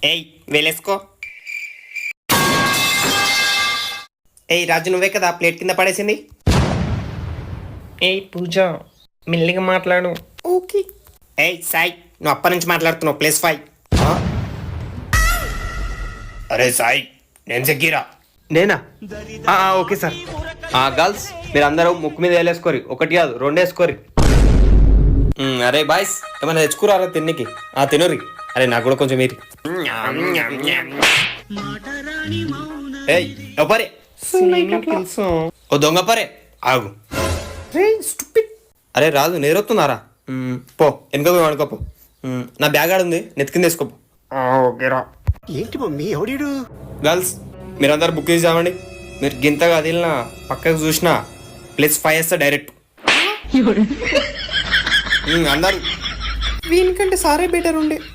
ఏయ్ వేలేసుకో. ఏయ్ రాజు, నువ్వే కదా ప్లేట్ కింద పడేసింది. ఏయ్ పూజ, మెల్లిగా మాట్లాడు. ఓకే. ఏయ్ సాయి, నువ్వు అప్పటి నుంచి మాట్లాడుతున్నావు. +5. అరే సాయి, నేను జగ్గీరా. నేనా? Okay sir. గర్ల్స్, మీరు అందరూ ముక్కు మీద వేలేసుకోరి. ఒకటి కాదు, 2 వేసుకోరి. అరే బాయ్స్, ఏమైనా తెచ్చుకురారా తిన్నికి? తినురి. అరే నాకు కూడా కొంచెం మీరు. ఏయ్ పరే, ఓ దొంగ పరే, ఆగు. అరే రాజు, నేరొస్తున్నారా? పో వెనుక పోయి అనుకోపో. నా బ్యాగ్ ఆడుంది, నెత్తికింద వేసుకోపో. ఓకేరా. ఏంటి మమ్మీ ఎవడీడు? గర్ల్స్, మీరందరూ బుక్ చేసామండి. మీరు గింతగా వదిలినా పక్కకు చూసినా +5 వేస్తా డైరెక్ట్. అందరు వీనికంటే సారే బెటర్ ఉండే.